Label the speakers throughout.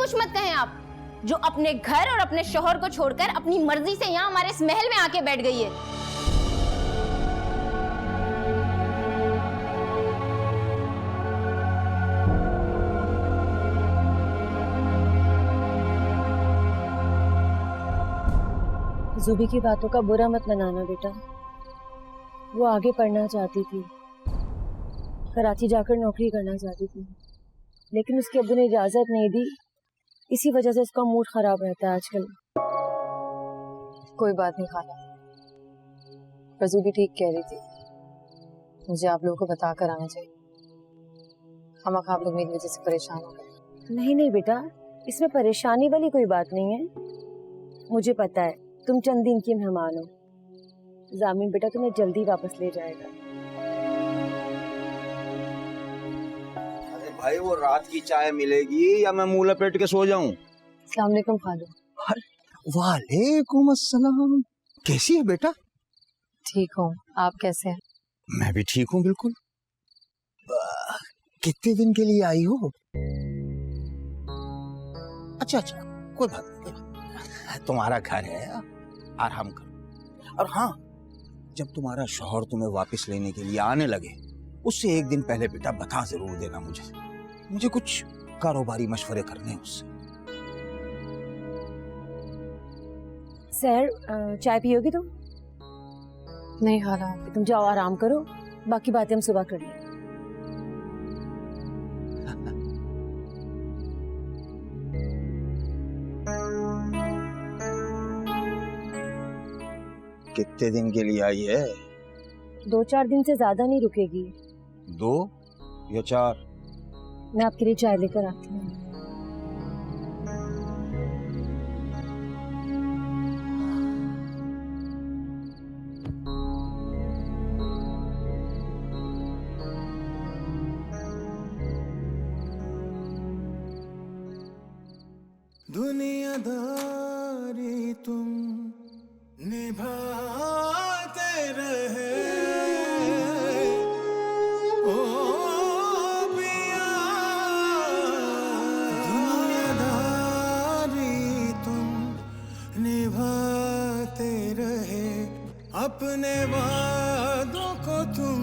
Speaker 1: कुछ मत कहें आप, जो अपने घर और अपने शौहर को छोड़कर अपनी मर्जी से यहाँ हमारे इस महल में आके बैठ गई है।
Speaker 2: ज़ुबी की बातों का बुरा मत मनाना बेटा। वो आगे पढ़ना चाहती थी, कराची जाकर नौकरी करना चाहती थी, लेकिन उसके अब्बू ने इजाज़त नहीं दी। इसी वजह से उसका मूड खराब रहता है आजकल।
Speaker 3: कोई बात नहीं खाला, पर ज़ुबी ठीक कह रही थी, मुझे आप लोगों को बता कर आना चाहिए। हम आप लोग मेरी वजह से परेशान हो गए।
Speaker 2: नहीं नहीं बेटा, इसमें परेशानी वाली कोई बात नहीं है। मुझे पता है तुम चंद दिन की मेहमान हो। जामिन बेटा तुम्हें जल्दी वापस ले जाएगा।
Speaker 4: अरे भाई, वो रात की चाय मिलेगी या मैं मुंह लपेट के सो जाऊं?
Speaker 3: अस्सलाम वालेकुम खालू।
Speaker 4: वालेकुम अस्सलाम। कैसी है बेटा?
Speaker 3: ठीक हूँ, आप कैसे हैं?
Speaker 4: मैं भी ठीक हूँ बिल्कुल। कितने दिन के लिए आई हो? अच्छा अच्छा, कोई बात नहीं, तुम्हारा घर है, आराम करो। और हाँ, जब तुम्हारा शौहर तुम्हें वापस लेने के लिए आने लगे, उससे एक दिन पहले बेटा बता जरूर देना मुझे कुछ कारोबारी मशवरे करने हैं उससे।
Speaker 2: सर, चाय पियोगी तुम?
Speaker 3: नहीं खाला।
Speaker 2: तुम जाओ आराम करो, बाकी बातें हम सुबह कर लेंगे।
Speaker 4: कितने दिन के लिए आई है?
Speaker 2: 2-4 दिन से ज्यादा नहीं रुकेगी।
Speaker 4: 2 या 4?
Speaker 2: मैं आपके लिए चाय लेकर आती हूँ।
Speaker 5: दुनियादारी तुम निभाते रहे ओ पिया, दुनियादारी तुम निभाते रहे, अपने वादों को तुम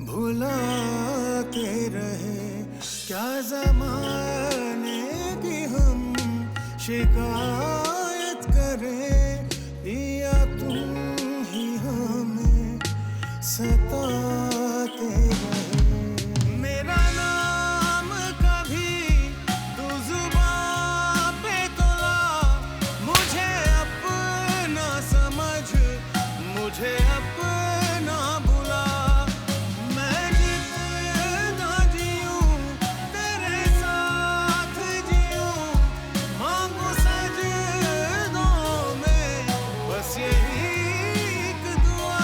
Speaker 5: भुलाते रहे। क्या ज़माने की हम शिकायत करें, या तुम ही हमें सताते रहे। मेरा नाम कभी तू जुबां पे तो ला, मुझे अपना समझ, मुझे अपना बुला। मैं जितना जीऊं तेरे साथ जीऊं, मांगू सजदों में बस यही एक दुआ।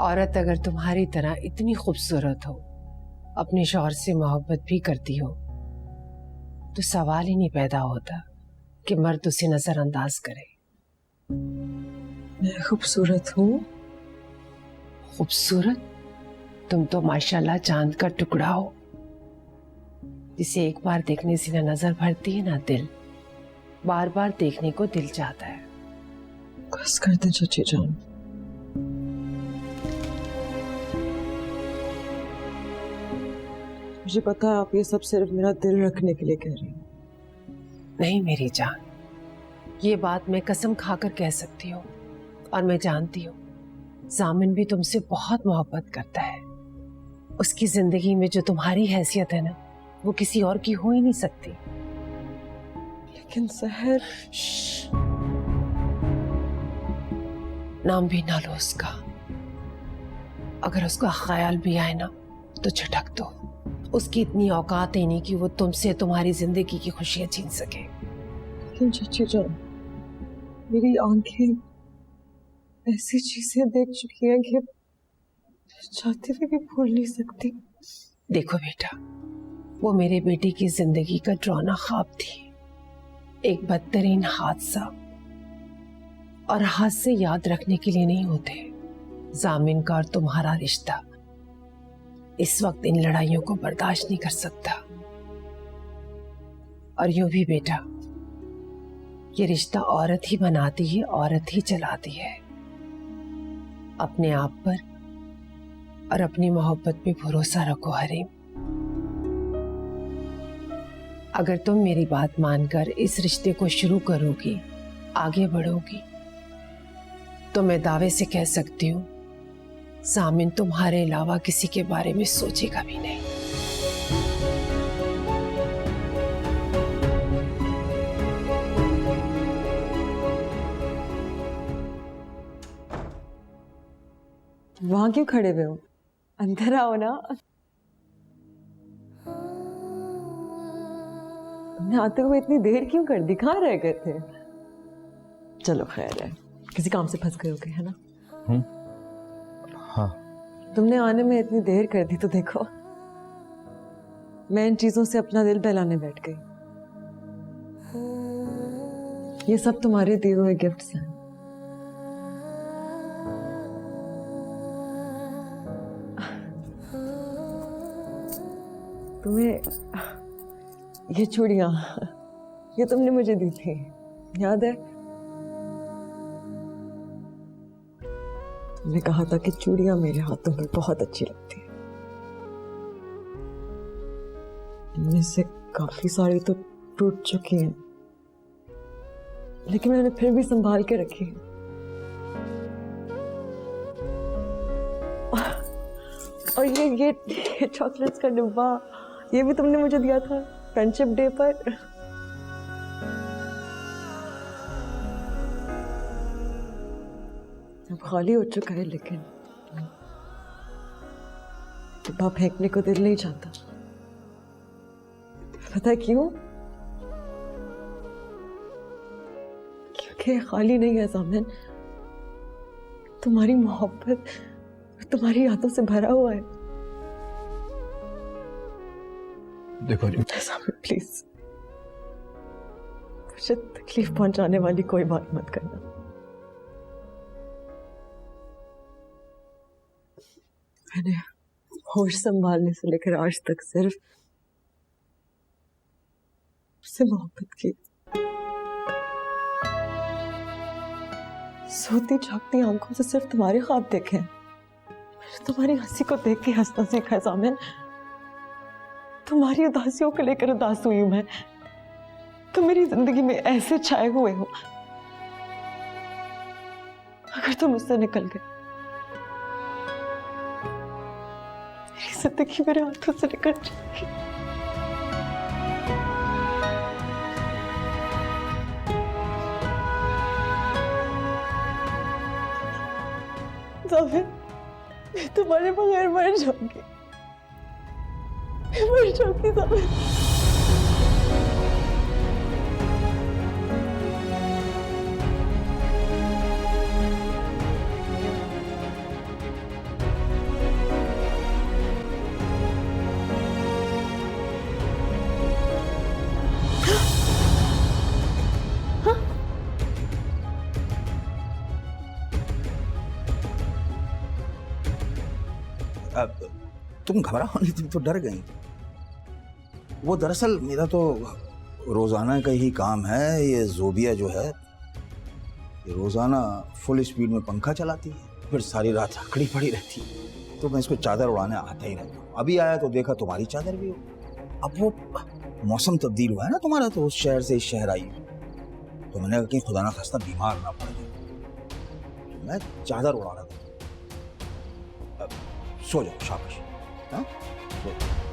Speaker 6: औरत अगर तुम्हारी तरह इतनी खूबसूरत हो, अपने शौहर से मोहब्बत भी करती हो, तो सवाल ही नहीं पैदा होता कि मर्द उसे नजरअंदाज करे।
Speaker 7: मैं खूबसूरत हूँ?
Speaker 6: खूबसूरत? तुम तो माशाल्लाह चांद का टुकड़ा हो, जिसे एक बार देखने से ना नजर भरती है ना दिल, बार बार देखने को दिल चाहता है।
Speaker 7: बस कर दे चाची जान। मुझे पता है आप ये सब सिर्फ मेरा दिल रखने के लिए कह रही हैं।
Speaker 6: नहीं मेरी जान, ये बात मैं कसम खाकर कह सकती हूँ, और मैं जानती हूँ जामिन भी तुमसे बहुत मोहब्बत करता है। उसकी जिंदगी में जो तुम्हारी हैसियत है ना, वो किसी और की हो ही नहीं सकती।
Speaker 7: लेकिन सहर,
Speaker 6: नाम भी ना लो उसका। अगर उसका ख्याल भी आए ना तो झटक दो। उसकी इतनी औकात ही नहीं कि वो तुमसे तुम्हारी जिंदगी की खुशियां छीन सके।
Speaker 7: लेकिन चाची जान, मेरी आंखें ऐसी चीजें देख चुकी हैं कि चाहते हुए भी भूल नहीं सकती।
Speaker 6: देखो बेटा, वो मेरे बेटे की जिंदगी का डरावना ख्वाब थी, एक बदतरीन हादसा। और हादसे याद रखने के लिए नहीं होते। जामिन का और तुम्हारा रिश्ता इस वक्त इन लड़ाइयों को बर्दाश्त नहीं कर सकता। और यूं भी बेटा, ये रिश्ता औरत ही बनाती है, औरत ही चलाती है। अपने आप पर और अपनी मोहब्बत पे भरोसा रखो हरीम। अगर तुम मेरी बात मानकर इस रिश्ते को शुरू करोगी, आगे बढ़ोगी, तो मैं दावे से कह सकती हूँ सामिन तुम्हारे अलावा किसी के बारे में सोचेगा भी नहीं।
Speaker 7: वहां क्यों खड़े हुए हो? अंदर आओ ना। तुमने आते हुए इतनी देर क्यों कर दी? कहाँ रह गए थे? चलो खैर है, किसी काम से फंस गए होगे, है ना?
Speaker 4: हाँ।
Speaker 7: तुमने आने में इतनी देर कर दी तो देखो, मैं इन चीजों से अपना दिल बहलाने बैठ गई। ये सब तुम्हारे दिए हुए गिफ्ट्स हैं। तुम्हें ये चूड़ियां, ये तुमने मुझे दी थी, याद है? तुमने कहा था कि चूड़ियां मेरे हाथों में बहुत अच्छी लगती है। इनमें से काफी सारी तो टूट चुकी हैं, लेकिन मैंने फिर भी संभाल के रखी है। और ये चॉकलेट्स का डिब्बा, ये भी तुमने मुझे दिया था फ्रेंडशिप डे पर। अब खाली हो चुका है, लेकिन डिब्बा फेंकने को दिल नहीं चाहता। पता है क्यों? क्योंकि खाली नहीं है जामिन, तुम्हारी मोहब्बत तुम्हारी यादों से भरा हुआ है।
Speaker 4: देखो
Speaker 7: जामिन प्लीज, मुझे तकलीफ पहुंचाने वाली कोई बात मत करना। मैंने होश संभालने से लेकर आज तक सिर्फ उससे मोहब्बत की। सोती जागती आंखों से सिर्फ तुम्हारे ख्वाब देखे हैं। मैंने तुम्हारी हंसी को देख के हंसना सीखा है जामिन। तुम्हारी उदासियों को लेकर उदास हुई हूं मैं। तुम मेरी जिंदगी में ऐसे छाए हुए हो, अगर तुम मुझसे निकल गए, मेरी जिंदगी मेरे हाथों से निकल जाएगी। जामिन, मैं तुम्हारे बगैर मर जाऊंगी, मैं मर जाऊंगी जामिन।
Speaker 4: तुम घबराओ नहीं, तुम तो डर गई। वो दरअसल मेरा तो रोजाना का ही काम है। ये जोबिया जो है, ये रोजाना फुल स्पीड में पंखा चलाती है, फिर सारी रात खड़ी पड़ी रहती है। तो मैं इसको चादर उड़ाने आता ही रहता हूँ। अभी आया तो देखा तुम्हारी चादर भी हो। अब वो मौसम तब्दील हुआ है ना तुम्हारा, तो उस शहर से इस शहर आई, तो मैंने कहा कि खुदा ना खास्ता बीमार ना पड़ जाए, तो मैं चादर उड़ा रहा था। सो जाओ, शाबाश। हाँ, सो जाओ।